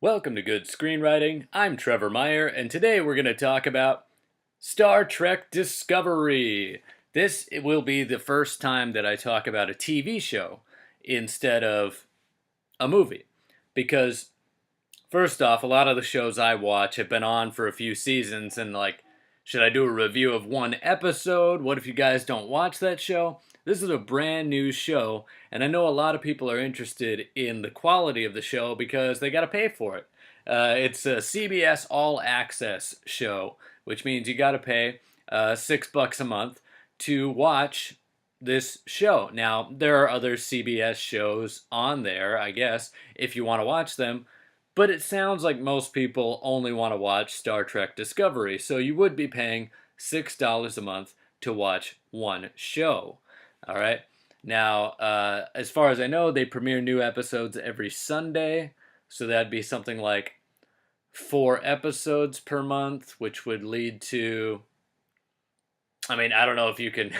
Welcome to Good Screenwriting. I'm Trevor Meyer, and today we're going to talk about Star Trek Discovery. This will be the first time that I talk about a TV show instead of a movie. Because, first off, a lot of the shows I watch have been on for a few seasons, and should I do a review of one episode? What if you guys don't watch that show? This is a brand new show, and I know a lot of people are interested in the quality of the show because they got to pay for it. It's a CBS All Access show, which means you got to pay $6 a month to watch this show. Now, there are other CBS shows on there, I guess, if you want to watch them, but it sounds like most people only want to watch Star Trek Discovery, so you would be paying $6 a month to watch one show. All right. Now, as far as I know, they premiere new episodes every Sunday, so that'd be something like 4 episodes per month, which would lead to, I don't know if you can,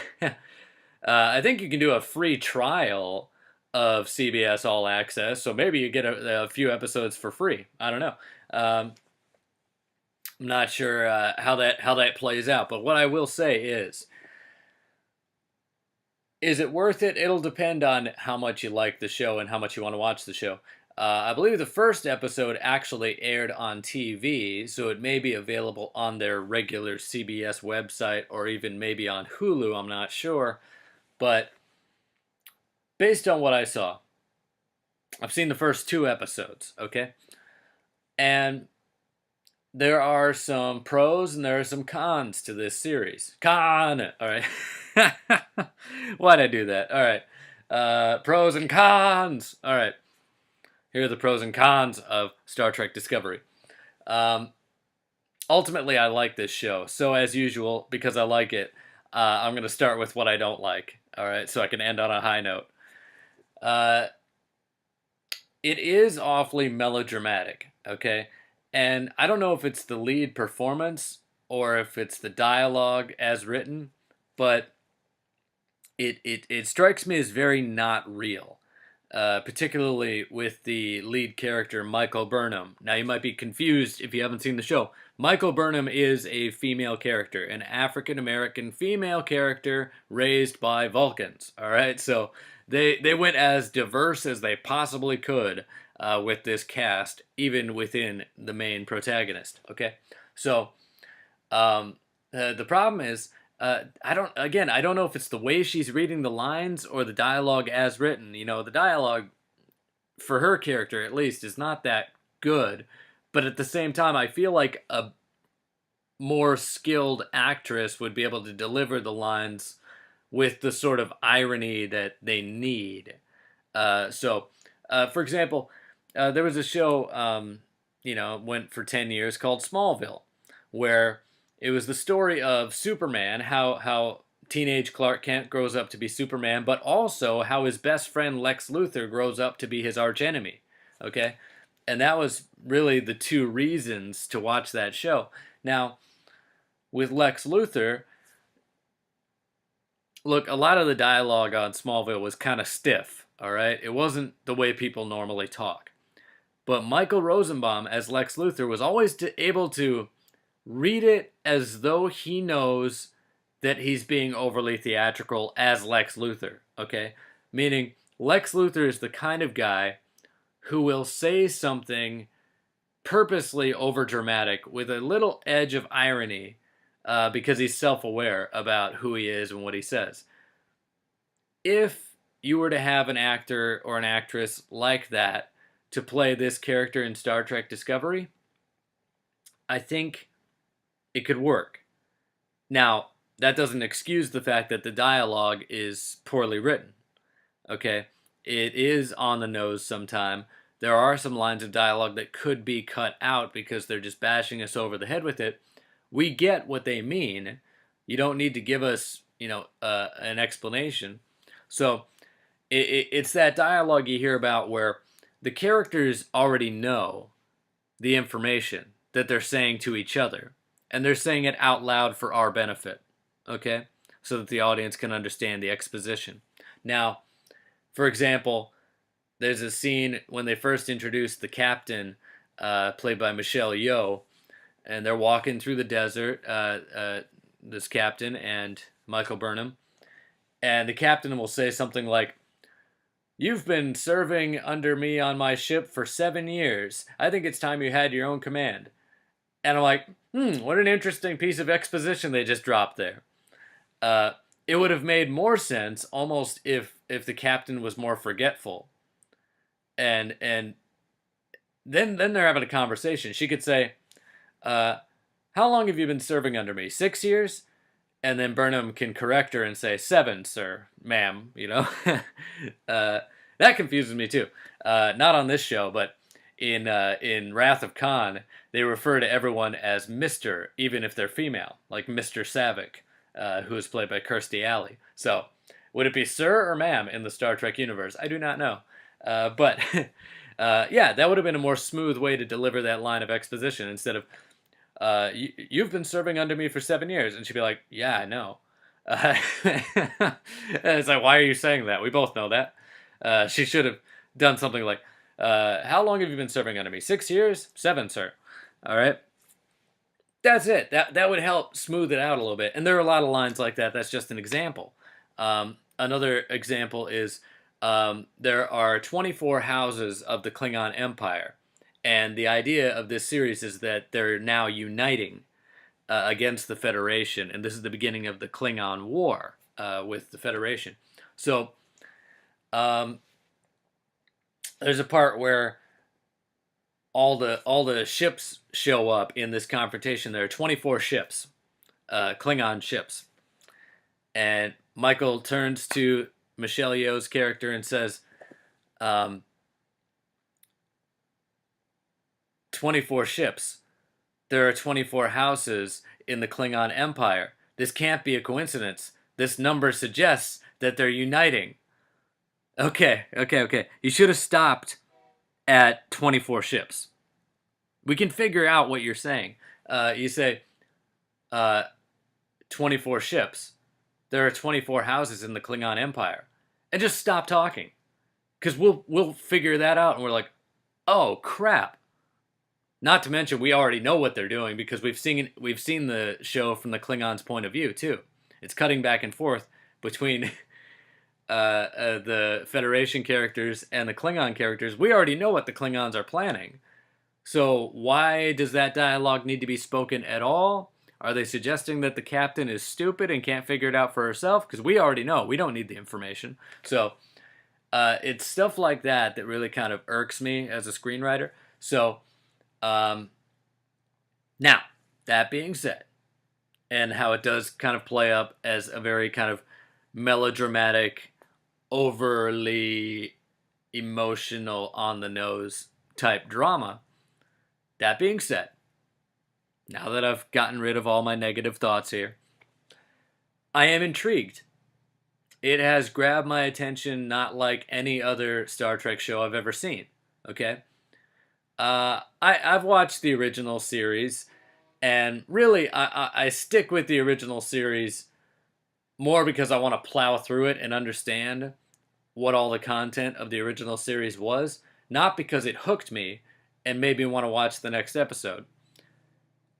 I think you can do a free trial of CBS All Access, so maybe you get a few episodes for free. I don't know. I'm not sure how that plays out, but what I will say is it worth it? It'll depend on how much you like the show and how much you want to watch the show. I believe the first episode actually aired on TV, so it may be available on their regular CBS website or even maybe on Hulu, I'm not sure. But based on what I saw, I've seen the first 2 episodes, okay? And there are some pros and there are some cons to this series. Con! All right. Why'd I do that? All right. Pros and cons. All right. Here are the pros and cons of Star Trek Discovery. Ultimately, I like this show. So as usual, because I like it, I'm going to start with what I don't like. All right. So I can end on a high note. It is awfully melodramatic. Okay. And I don't know if it's the lead performance or if it's the dialogue as written, but it strikes me as very not real, particularly with the lead character, Michael Burnham. Now, you might be confused if you haven't seen the show. Michael Burnham is a female character, an African-American female character raised by Vulcans, all right? So they went as diverse as they possibly could with this cast, even within the main protagonist, okay? So the problem is, I don't know if it's the way she's reading the lines or the dialogue as written. You know, the dialogue, for her character at least, is not that good. But at the same time, I feel like a more skilled actress would be able to deliver the lines with the sort of irony that they need. For example, there was a show, went for 10 years called Smallville, where it was the story of Superman, how teenage Clark Kent grows up to be Superman, but also how his best friend Lex Luthor grows up to be his archenemy, okay? And that was really the 2 reasons to watch that show. Now, with Lex Luthor, look, a lot of the dialogue on Smallville was kind of stiff, all right? It wasn't the way people normally talk. But Michael Rosenbaum as Lex Luthor was always able to read it as though he knows that he's being overly theatrical as Lex Luthor, okay? Meaning, Lex Luthor is the kind of guy who will say something purposely overdramatic with a little edge of irony because he's self-aware about who he is and what he says. If you were to have an actor or an actress like that to play this character in Star Trek Discovery, I think it could work. Now, that doesn't excuse the fact that the dialogue is poorly written. Okay? It is on the nose sometime. There are some lines of dialogue that could be cut out because they're just bashing us over the head with it. We get what they mean. You don't need to give us, an explanation. So, it's that dialogue you hear about where the characters already know the information that they're saying to each other. And they're saying it out loud for our benefit, okay? So that the audience can understand the exposition. Now, for example, there's a scene when they first introduced the captain played by Michelle Yeoh, and they're walking through the desert, this captain and Michael Burnham, and the captain will say something like, "You've been serving under me on my ship for 7 years. I think it's time you had your own command." And I'm like, what an interesting piece of exposition they just dropped there. It would have made more sense almost if the captain was more forgetful. And then they're having a conversation. She could say, "How long have you been serving under me? 6 years?" And then Burnham can correct her and say, "7, sir, ma'am," that confuses me too. Not on this show, but in Wrath of Khan, they refer to everyone as Mr., even if they're female, like Mr. Savick, who is played by Kirstie Alley. So, would it be sir or ma'am in the Star Trek universe? I do not know. But, yeah, that would have been a more smooth way to deliver that line of exposition instead of, "You've been serving under me for 7 years." And she'd be like, "Yeah, I know." It's like, why are you saying that? We both know that. She should have done something like, "How long have you been serving under me? 6 years? 7, sir." All right. That's it. That would help smooth it out a little bit. And there are a lot of lines like that. That's just an example. Another example is there are 24 houses of the Klingon Empire. And the idea of this series is that they're now uniting against the Federation. And this is the beginning of the Klingon War with the Federation. So there's a part where all the ships show up in this confrontation. There are 24 ships, Klingon ships. And Michael turns to Michelle Yeoh's character and says, 24 ships. There are 24 houses in the Klingon Empire. This can't be a coincidence. This number suggests that they're uniting. Okay. You should have stopped at 24 ships. We can figure out what you're saying. You say 24 ships. There are 24 houses in the Klingon Empire. And just stop talking. Because we'll figure that out, and we're like, oh, crap. Not to mention, we already know what they're doing because we've seen the show from the Klingons' point of view, too. It's cutting back and forth between the Federation characters and the Klingon characters. We already know what the Klingons are planning. So why does that dialogue need to be spoken at all? Are they suggesting that the captain is stupid and can't figure it out for herself? Because we already know. We don't need the information. So it's stuff like that that really kind of irks me as a screenwriter. So now, that being said, and how it does kind of play up as a very kind of melodramatic, overly emotional, on-the-nose type drama, that being said, now that I've gotten rid of all my negative thoughts here, I am intrigued. It has grabbed my attention not like any other Star Trek show I've ever seen, okay? I've watched the original series, and really, I stick with the original series more because I want to plow through it and understand what all the content of the original series was, not because it hooked me and made me want to watch the next episode.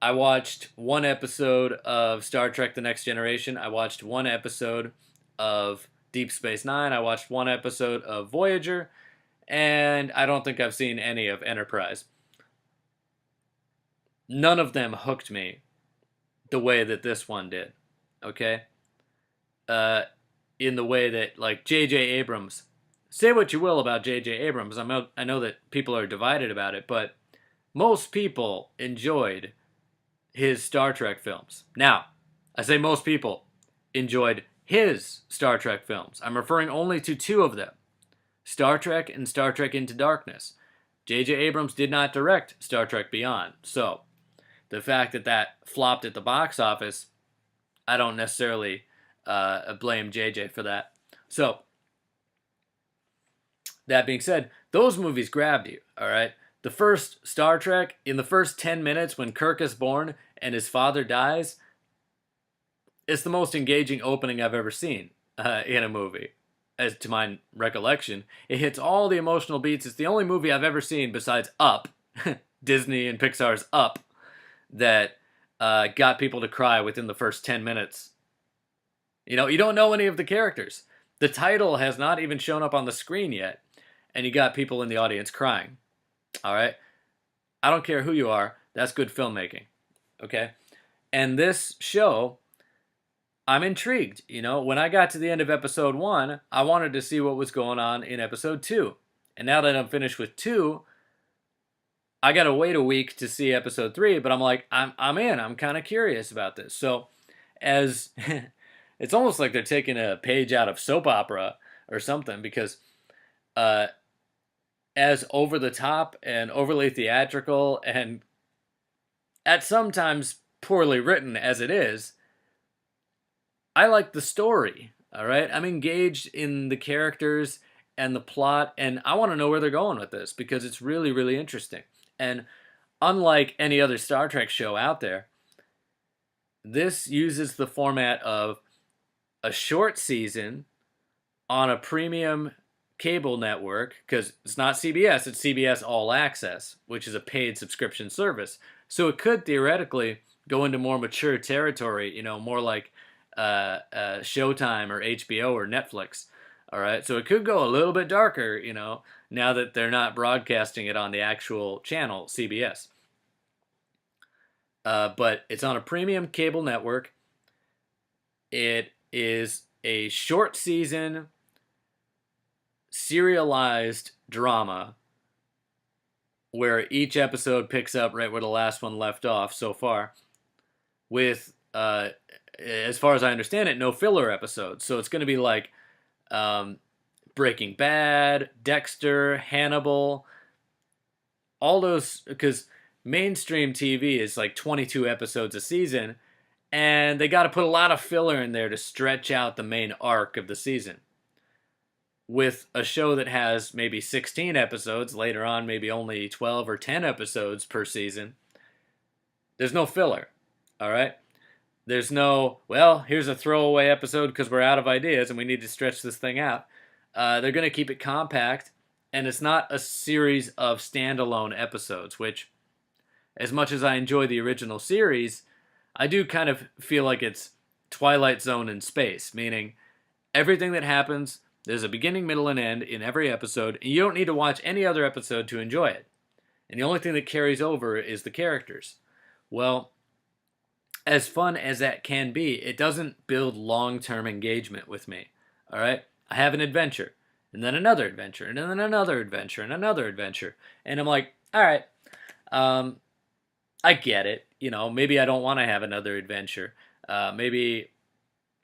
I watched one episode of Star Trek The Next Generation. I watched one episode of Deep Space Nine. I watched one episode of Voyager. And I don't think I've seen any of Enterprise. None of them hooked me the way that this one did. Okay? In the way that, like, J.J. Abrams. Say what you will about J.J. Abrams. I know that people are divided about it, but most people enjoyed his Star Trek films. Now, I say most people enjoyed his Star Trek films. I'm referring only to two of them. Star Trek and Star Trek Into Darkness. J.J. Abrams did not direct Star Trek Beyond. So, the fact that flopped at the box office, I don't necessarily blame J.J. for that. So, that being said, those movies grabbed you, all right? The first Star Trek, in the first 10 minutes when Kirk is born and his father dies, it's the most engaging opening I've ever seen in a movie. As to my recollection, it hits all the emotional beats. It's the only movie I've ever seen besides Up Disney and Pixar's Up that got people to cry within the first 10 minutes. You know, you don't know any of the characters. The title has not even shown up on the screen yet, and you got people in the audience crying. All right? I don't care who you are. That's good filmmaking. Okay? And this show, I'm intrigued. You know, when I got to the end of episode 1, I wanted to see what was going on in episode 2. And now that I'm finished with 2, I got to wait a week to see episode 3, but I'm like, I'm in. I'm kind of curious about this. So, as it's almost like they're taking a page out of soap opera or something, because as over the top and overly theatrical and at sometimes poorly written as it is, I like the story. All right, I'm engaged in the characters and the plot, and I want to know where they're going with this because it's really, really interesting. And unlike any other Star Trek show out there, this uses the format of a short season on a premium cable network, because it's not CBS, it's CBS All Access, which is a paid subscription service. So it could theoretically go into more mature territory, you know, more like Showtime or HBO or Netflix. All right, so it could go a little bit darker, you know, now that they're not broadcasting it on the actual channel, CBS. But it's on a premium cable network. It is a short season, serialized drama where each episode picks up right where the last one left off so far, with, as far as I understand it, no filler episodes. So it's going to be like Breaking Bad, Dexter, Hannibal, all those, because mainstream TV is like 22 episodes a season, and they got to put a lot of filler in there to stretch out the main arc of the season. With a show that has maybe 16 episodes, later on maybe only 12 or 10 episodes per season, there's no filler, all right? There's no, well, here's a throwaway episode because we're out of ideas and we need to stretch this thing out. They're going to keep it compact, and it's not a series of standalone episodes, which, as much as I enjoy the original series, I do kind of feel like it's Twilight Zone in space, meaning everything that happens, there's a beginning, middle, and end in every episode, and you don't need to watch any other episode to enjoy it. And the only thing that carries over is the characters. Well, as fun as that can be, it doesn't build long-term engagement with me. All right? I have an adventure, and then another adventure, and then another adventure, and another adventure. And I'm like, all right, I get it. You know, maybe I don't want to have another adventure. Maybe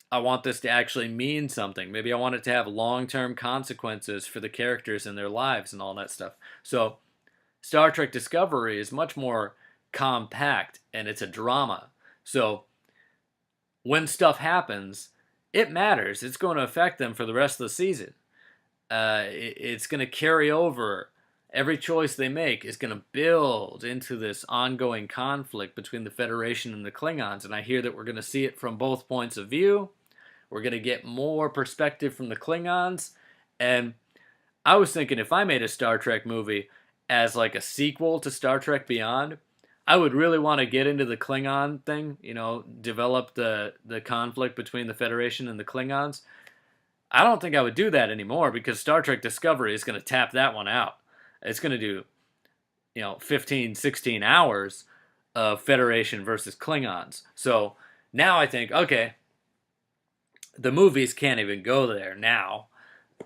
I want this to actually mean something. Maybe I want it to have long-term consequences for the characters and their lives and all that stuff. So Star Trek Discovery is much more compact, and it's a drama. So when stuff happens, it matters. It's going to affect them for the rest of the season. It's going to carry over. Every choice they make is going to build into this ongoing conflict between the Federation and the Klingons. And I hear that we're going to see it from both points of view. We're going to get more perspective from the Klingons. And I was thinking, if I made a Star Trek movie as like a sequel to Star Trek Beyond, I would really want to get into the Klingon thing, you know, develop the conflict between the Federation and the Klingons. I don't think I would do that anymore because Star Trek Discovery is going to tap that one out. It's going to do, you know, 15, 16 hours of Federation versus Klingons. So now I think, okay, the movies can't even go there now.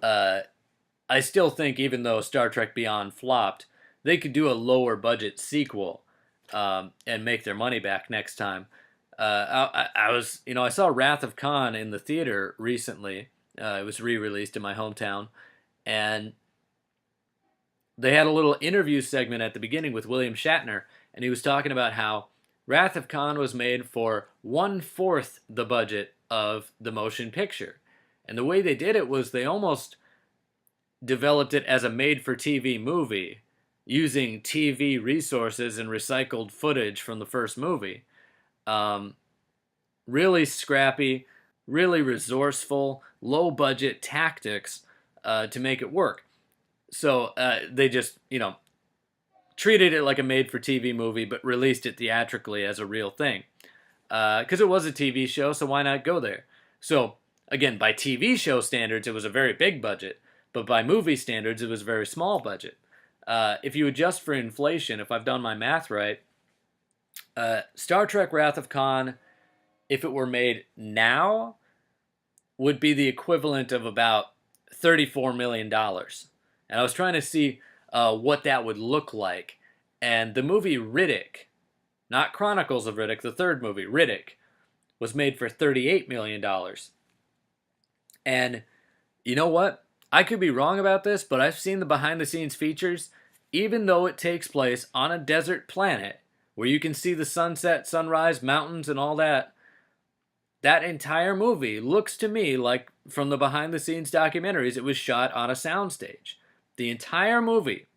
I still think even though Star Trek Beyond flopped, they could do a lower budget sequel and make their money back next time. I saw Wrath of Khan in the theater recently. It was re-released in my hometown, and they had a little interview segment at the beginning with William Shatner, and he was talking about how Wrath of Khan was made for 1/4 the budget of the motion picture. And the way they did it was they almost developed it as a made-for-TV movie, using TV resources and recycled footage from the first movie. Really scrappy, really resourceful, low-budget tactics to make it work. So they just, treated it like a made-for-TV movie, but released it theatrically as a real thing. Because it was a TV show, so why not go there? So, again, by TV show standards, it was a very big budget, but by movie standards, it was a very small budget. If you adjust for inflation, if I've done my math right, Star Trek Wrath of Khan, if it were made now, would be the equivalent of about $34 million. And I was trying to see what that would look like. And the movie Riddick, not Chronicles of Riddick, the third movie, Riddick, was made for $38 million. And you know what? I could be wrong about this, but I've seen the behind-the-scenes features. Even though it takes place on a desert planet, where you can see the sunset, sunrise, mountains, and all that, that entire movie looks to me like, from the behind-the-scenes documentaries, it was shot on a soundstage. The entire movie,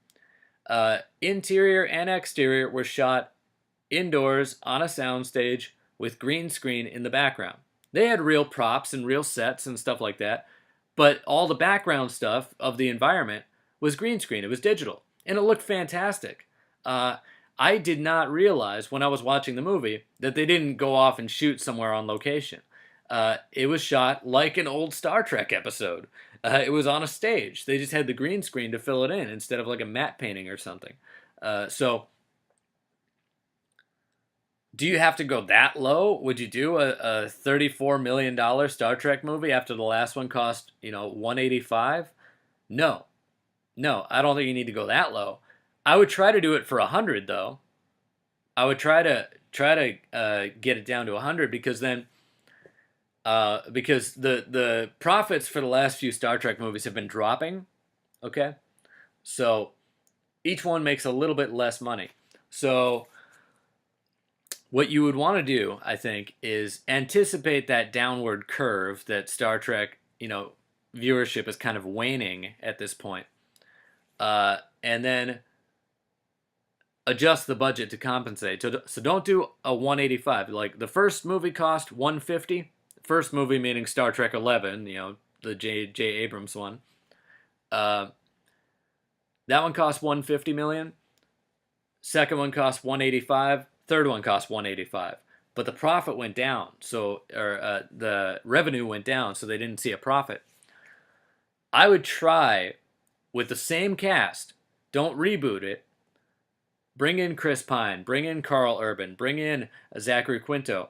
interior and exterior, were shot indoors on a soundstage with green screen in the background. They had real props and real sets and stuff like that, but all the background stuff of the environment was green screen. It was digital, and it looked fantastic. I did not realize when I was watching the movie that they didn't go off and shoot somewhere on location. It was shot like an old Star Trek episode. It was on a stage. They just had the green screen to fill it in instead of like a matte painting or something. So, do you have to go that low? Would you do a $34 million Star Trek movie after the last one cost, $185? No. No, I don't think you need to go that low. I would try to do it for 100 though. I would try to get it down to 100 because then because the profits for the last few Star Trek movies have been dropping. Okay? So each one makes a little bit less money. So what you would want to do, I think, is anticipate that downward curve that Star Trek, viewership is kind of waning at this point. And then adjust the budget to compensate. So don't do a 185. Like the first movie cost 150. First movie meaning Star Trek 11, the J. Abrams one. That one cost 150 million. Second one cost 185. Third one cost 185. But the profit went down, the revenue went down, so they didn't see a profit. I would try with the same cast. Don't reboot it. Bring in Chris Pine, bring in Carl Urban, bring in Zachary Quinto.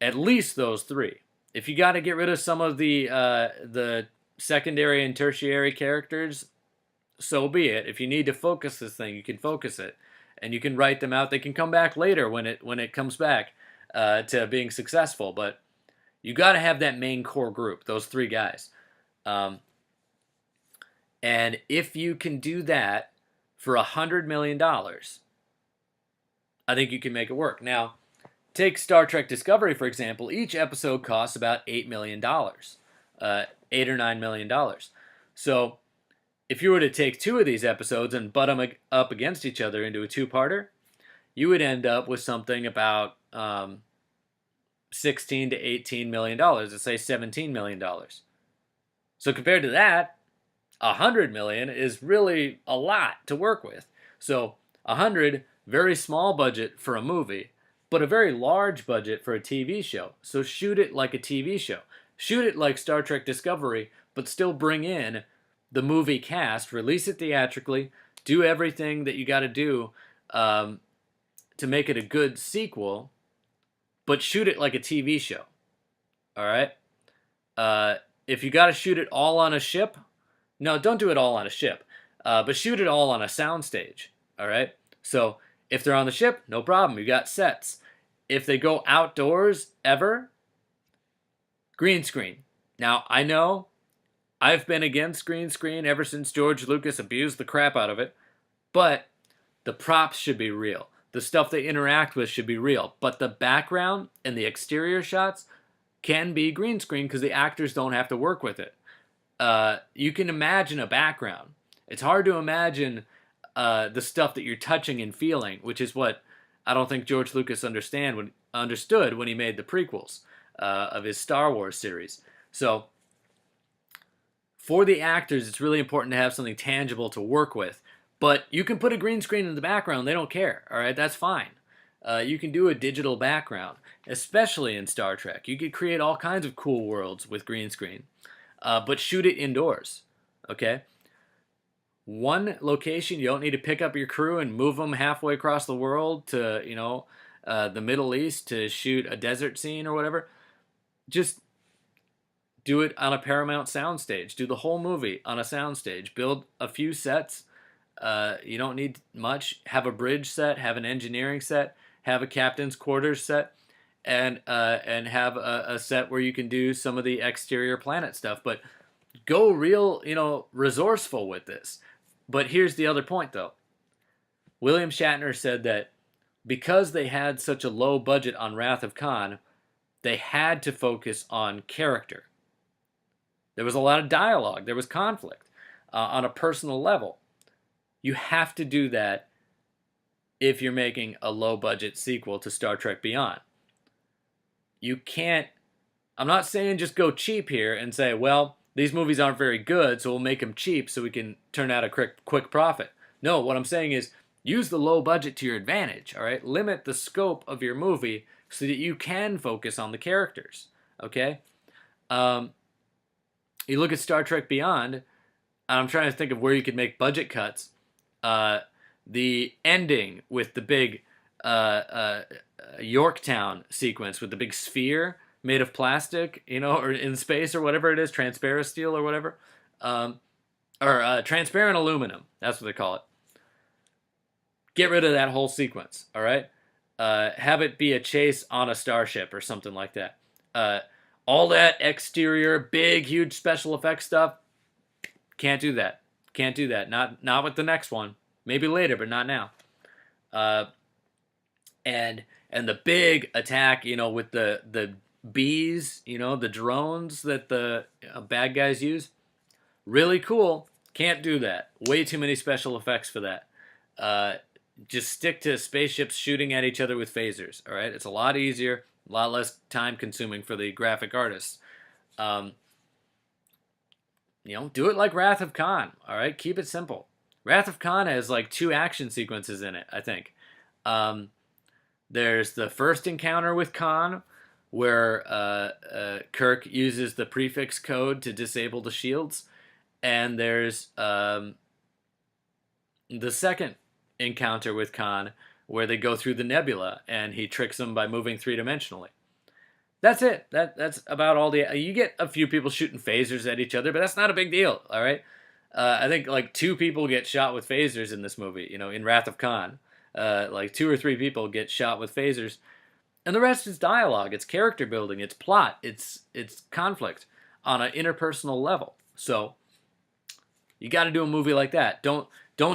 At least those three. If you got to get rid of some of the secondary and tertiary characters, so be it. If you need to focus this thing, you can focus it, and you can write them out. They can come back later when it comes back to being successful. But you got to have that main core group, those three guys. And if you can do that for $100 million, I think you can make it work. Now, take Star Trek Discovery, for example. Each episode costs about $8 million, $8 or $9 million. So if you were to take two of these episodes and butt them up against each other into a two-parter, you would end up with something about $16 to $18 million. Let's say $17 million. So compared to that, $100 million is really a lot to work with. So 100, very small budget for a movie, but a very large budget for a TV show. So shoot it like a TV show. Shoot it like Star Trek Discovery, but still bring in the movie cast, release it theatrically, do everything that you got to do to make it a good sequel, but shoot it like a TV show. All right? If you got to shoot it all on a ship, no, don't do it all on a ship, but shoot it all on a soundstage. All right? So if they're on the ship, no problem. You got sets. If they go outdoors ever, green screen. Now, I know I've been against green screen ever since George Lucas abused the crap out of it, but the props should be real. The stuff they interact with should be real, but the background and the exterior shots can be green screen because the actors don't have to work with it. You can imagine a background. It's hard to imagine the stuff that you're touching and feeling, which is what I don't think George Lucas understood when he made the prequels of his Star Wars series. So for the actors, it's really important to have something tangible to work with. But you can put a green screen in the background. They don't care. All right, that's fine. You can do a digital background, especially in Star Trek. You could create all kinds of cool worlds with green screen, but shoot it indoors. Okay? One location, you don't need to pick up your crew and move them halfway across the world to, the Middle East to shoot a desert scene or whatever. Just do it on a Paramount soundstage. Do the whole movie on a soundstage. Build a few sets. You don't need much. Have a bridge set. Have an engineering set. Have a captain's quarters set. And have a set where you can do some of the exterior planet stuff. But go real, resourceful with this. But here's the other point, though. William Shatner said that because they had such a low budget on Wrath of Khan, they had to focus on character. There was a lot of dialogue. There was conflict on a personal level. You have to do that if you're making a low-budget sequel to Star Trek Beyond. You can't... I'm not saying just go cheap here and say, well, these movies aren't very good, so we'll make them cheap so we can turn out a quick profit. No, what I'm saying is use the low budget to your advantage, all right? Limit the scope of your movie so that you can focus on the characters, okay? You look at Star Trek Beyond, and I'm trying to think of where you could make budget cuts. The ending with the big Yorktown sequence with the big sphere made of plastic, or in space or whatever it is, transparent steel or whatever, or transparent aluminum. That's what they call it. Get rid of that whole sequence, all right? Have it be a chase on a starship or something like that. All that exterior, big, huge special effects stuff, can't do that. Can't do that. Not with the next one. Maybe later, but not now. And the big attack, with the bees, the drones that the bad guys use, really cool. Can't do that. Way too many special effects for that. Just stick to spaceships shooting at each other with phasers. All right, it's a lot easier, a lot less time consuming for the graphic artists. Do it like Wrath of Khan. All right, keep it simple. Wrath of Khan has like 2 action sequences in it, I think. There's the first encounter with Khan, where Kirk uses the prefix code to disable the shields, and there's the second encounter with Khan, where they go through the nebula, and he tricks them by moving 3-dimensionally. That's it. That's about all the... You get a few people shooting phasers at each other, but that's not a big deal, all right? I think like 2 people get shot with phasers in this movie, in Wrath of Khan. Like 2 or 3 people get shot with phasers. And the rest is dialogue. It's character building. It's plot. It's conflict on an interpersonal level. So you got to do a movie like that. Don't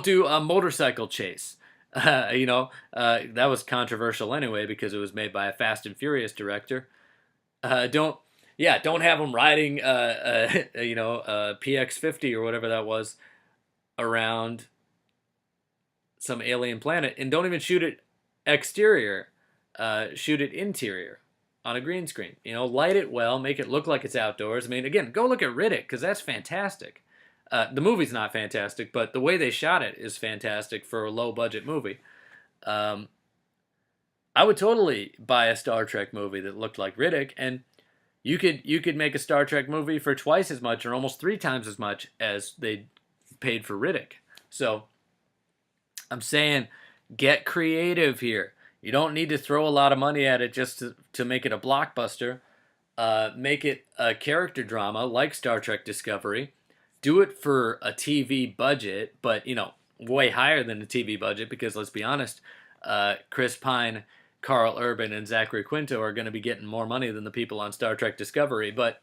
do a motorcycle chase. That was controversial anyway because it was made by a Fast and Furious director. Don't have them riding PX-50 or whatever that was around some alien planet, and don't even shoot it exterior. Shoot it interior on a green screen. Light it well, make it look like it's outdoors. I mean, again, go look at Riddick because that's fantastic. The movie's not fantastic, but the way they shot it is fantastic for a low-budget movie. I would totally buy a Star Trek movie that looked like Riddick, and you could make a Star Trek movie for twice as much or almost 3 times as much as they paid for Riddick. So I'm saying get creative here. You don't need to throw a lot of money at it just to make it a blockbuster. Make it a character drama like Star Trek Discovery. Do it for a TV budget, but, way higher than a TV budget because, let's be honest, Chris Pine, Carl Urban, and Zachary Quinto are going to be getting more money than the people on Star Trek Discovery. But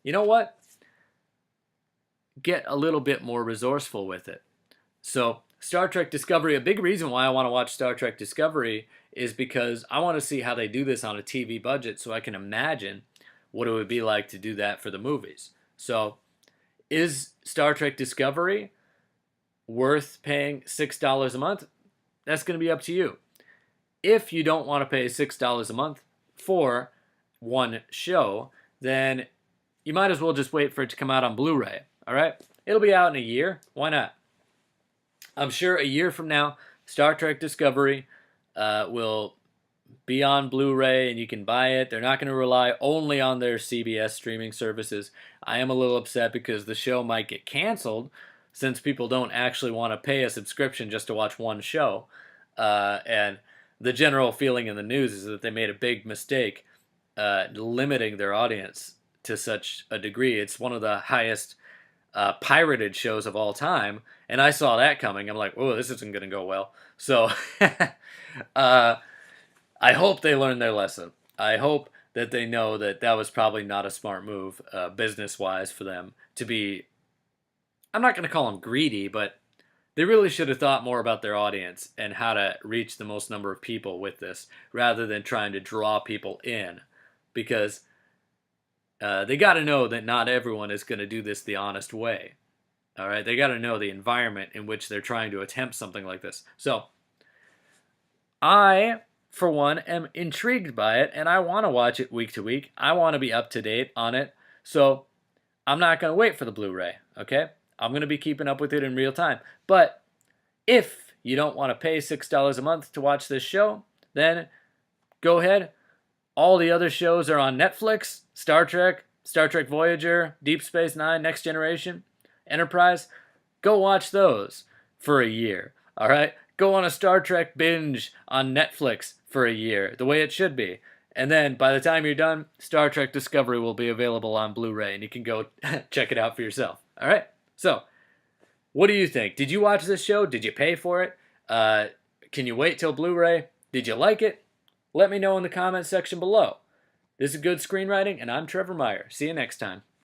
you know what? Get a little bit more resourceful with it. So Star Trek Discovery, a big reason why I want to watch Star Trek Discovery is because I want to see how they do this on a TV budget so I can imagine what it would be like to do that for the movies. So is Star Trek Discovery worth paying $6 a month? That's going to be up to you. If you don't want to pay $6 a month for one show, then you might as well just wait for it to come out on Blu-ray, all right? It'll be out in a year. Why not? I'm sure a year from now, Star Trek Discovery will be on Blu-ray and you can buy it. They're not going to rely only on their CBS streaming services. I am a little upset because the show might get canceled since people don't actually want to pay a subscription just to watch one show. And the general feeling in the news is that they made a big mistake limiting their audience to such a degree. It's one of the highest pirated shows of all time, and I saw that coming. I'm like, oh, this isn't going to go well. So I hope they learn their lesson. I hope that they know that that was probably not a smart move business-wise for them to be, I'm not going to call them greedy, but they really should have thought more about their audience and how to reach the most number of people with this rather than trying to draw people in, because they got to know that not everyone is going to do this the honest way. All right, they got to know the environment in which they're trying to attempt something like this. So I, for one, am intrigued by it, and I want to watch it week to week. I want to be up to date on it. So I'm not going to wait for the Blu-ray, okay? I'm going to be keeping up with it in real time. But if you don't want to pay $6 a month to watch this show, then go ahead. All the other shows are on Netflix. Star Trek Voyager, Deep Space Nine, Next Generation, Enterprise. Go watch those for a year, all right? Go on a Star Trek binge on Netflix for a year, the way it should be. And then by the time you're done, Star Trek Discovery will be available on Blu-ray, and you can go check it out for yourself, all right? So, what do you think? Did you watch this show? Did you pay for it? Can you wait till Blu-ray? Did you like it? Let me know in the comments section below. This is Good Screenwriting, and I'm Trevor Meyer. See you next time.